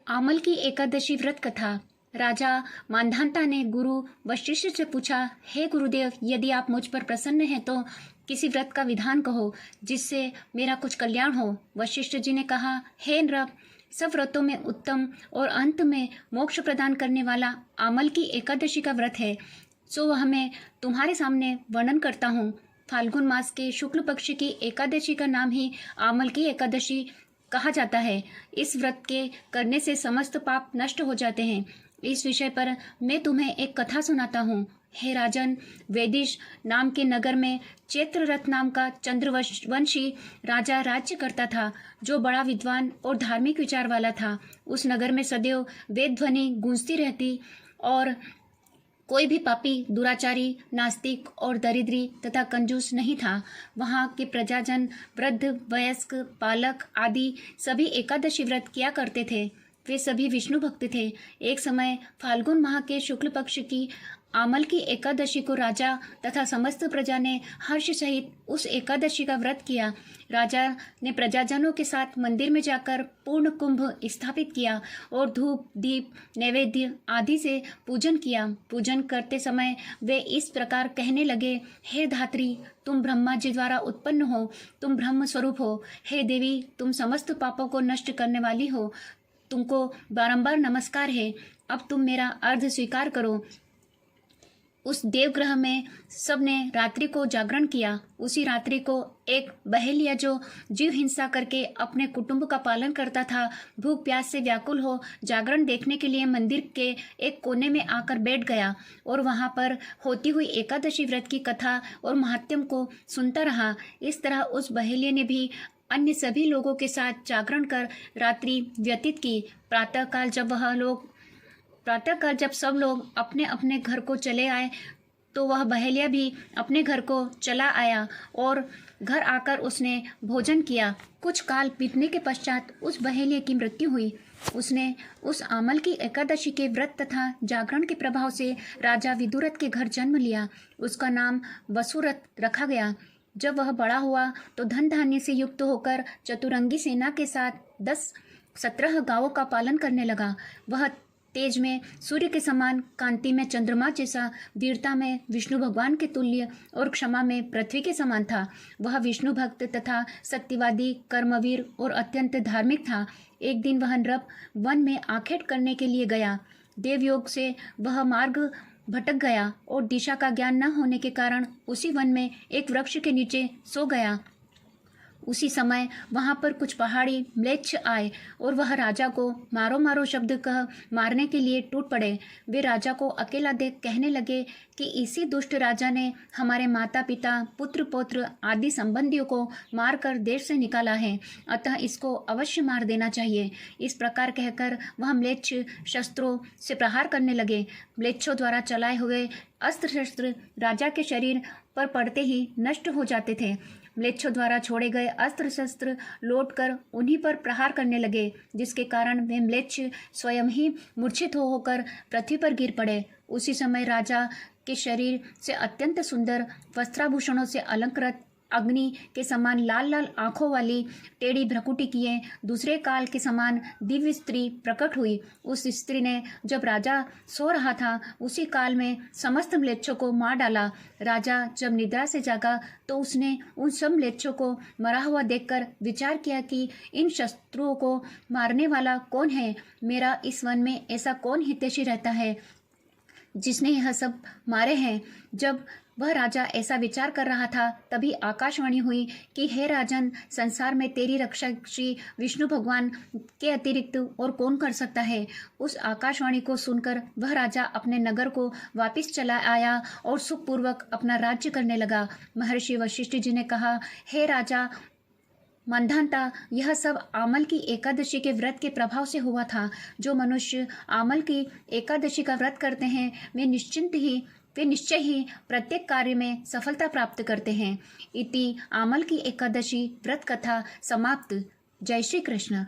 आमल की एकादशी व्रत कथा। राजा मांधाता ने गुरु वशिष्ठ से पूछा, हे गुरुदेव, यदि आप मुझ पर प्रसन्न हैं तो किसी व्रत का विधान कहो जिससे मेरा कुछ कल्याण हो। वशिष्ठ जी ने कहा, हे नृप, सब व्रतों में उत्तम और अंत में मोक्ष प्रदान करने वाला आमल की एकादशी का व्रत है, सो वह मैं तुम्हारे सामने वर्णन करता हूँ। फाल्गुन मास के शुक्ल पक्ष की एकादशी का नाम ही आमल की एकादशी कहा जाता है। इस व्रत के करने से समस्त पाप नष्ट हो जाते हैं। इस विषय पर मैं तुम्हें एक कथा सुनाता हूँ। हे राजन, वेदिश नाम के नगर में चैत्ररथ नाम का चंद्रवंशी राजा राज्य करता था, जो बड़ा विद्वान और धार्मिक विचार वाला था। उस नगर में सदैव वेद ध्वनि गूंजती रहती और कोई भी पापी, दुराचारी, नास्तिक और दरिद्री तथा कंजूस नहीं था। वहाँ के प्रजाजन, वृद्ध, वयस्क, बालक आदि सभी एकादशी व्रत किया करते थे। वे सभी विष्णु भक्त थे। एक समय फाल्गुन माह के शुक्ल पक्ष की आमल की एकादशी को राजा तथा समस्त प्रजा ने हर्ष सहित उस एकादशी का व्रत किया। राजा ने प्रजाजनों के साथ मंदिर में जाकर पूर्ण कुंभ स्थापित किया और धूप, दीप, नैवेद्य आदि से पूजन किया। पूजन करते समय वे इस प्रकार कहने लगे, हे धात्री, तुम ब्रह्मा जी द्वारा उत्पन्न हो, तुम ब्रह्म स्वरूप हो। हे देवी, तुम समस्त पापों को नष्ट करने वाली हो, तुमको बारंबार नमस्कार है। अब तुम मेरा अर्घ स्वीकार करो। उस देवग्रह में सबने रात्रि को जागरण किया। उसी रात्रि को एक बहेलिया, जो जीव हिंसा करके अपने कुटुंब का पालन करता था, भूख प्यास से व्याकुल हो जागरण देखने के लिए मंदिर के एक कोने में आकर बैठ गया और वहां पर होती हुई एकादशी व्रत की कथा और महात्म्य को सुनता रहा। इस तरह उस बहेलिये ने भी अन्य सभी लोगों के साथ जागरण कर रात्रि व्यतीत की। प्रातःकाल जब सब लोग अपने अपने घर को चले आए तो वह बहेलिया भी अपने घर को चला आया और घर आकर उसने भोजन किया। कुछ काल बीतने के पश्चात उस बहेलिये की मृत्यु हुई। उसने उस आमल की एकादशी के व्रत तथा जागरण के प्रभाव से राजा विदुरथ के घर जन्म लिया। उसका नाम वसुरथ रखा गया। जब वह बड़ा हुआ तो धन धान्य से युक्त होकर चतुरंगी सेना के साथ 10-17 गांवों का पालन करने लगा। वह तेज में सूर्य के समान, कांति में चंद्रमा जैसा, वीरता में विष्णु भगवान के तुल्य और क्षमा में पृथ्वी के समान था। वह विष्णु भक्त तथा सत्यवादी, कर्मवीर और अत्यंत धार्मिक था। एक दिन वह नृप वन में आखेट करने के लिए गया। देवयोग से वह मार्ग भटक गया और दिशा का ज्ञान न होने के कारण उसी वन में एक वृक्ष के नीचे सो गया। उसी समय वहां पर कुछ पहाड़ी म्लेच्छ आए और वह राजा को मारो मारो शब्द कह मारने के लिए टूट पड़े। वे राजा को अकेला देख कहने लगे कि इसी दुष्ट राजा ने हमारे माता पिता, पुत्र पौत्र आदि संबंधियों को मारकर देश से निकाला है, अतः इसको अवश्य मार देना चाहिए। इस प्रकार कहकर वह म्लेच्छ शस्त्रों से प्रहार करने लगे। म्लेच्छों द्वारा चलाए हुए अस्त्र शस्त्र राजा के शरीर पर पड़ते ही नष्ट हो जाते थे। म्लेच्छों द्वारा छोड़े गए अस्त्र शस्त्र लौटकर उन्हीं पर प्रहार करने लगे, जिसके कारण वे म्लेच्छ स्वयं ही मूर्छित होकर पृथ्वी पर गिर पड़े। उसी समय राजा के शरीर से अत्यंत सुंदर वस्त्राभूषणों से अलंकृत, अग्नि के समान लाल लाल आंखों वाली, टेढ़ी भ्रकुटी किए दूसरे काल के समान दिव्य स्त्री प्रकट हुई। उस स्त्री ने जब राजा सो रहा था उसी काल में समस्त म्लेच्छों को मार डाला। राजा जब निद्रा से जागा तो उसने उन सब म्लेच्छों को मरा हुआ देखकर विचार किया कि इन शत्रुओं को मारने वाला कौन है। मेरा इस वन में ऐसा कौन हितैषी रहता है जिसने यह सब मारे हैं। जब वह राजा ऐसा विचार कर रहा था तभी आकाशवाणी हुई कि हे राजन, संसार में तेरी रक्षा श्री विष्णु भगवान के अतिरिक्त और कौन कर सकता है। उस आकाशवाणी को सुनकर वह राजा अपने नगर को वापस चला आया और सुखपूर्वक अपना राज्य करने लगा। महर्षि वशिष्ठ जी ने कहा, हे राजा मंधाता, यह सब आमल की एकादशी के व्रत के प्रभाव से हुआ था। जो मनुष्य आमल की एकादशी का व्रत करते हैं वे निश्चय ही प्रत्येक कार्य में सफलता प्राप्त करते हैं। इति आमल की एकादशी व्रत कथा समाप्त। जय श्री कृष्ण।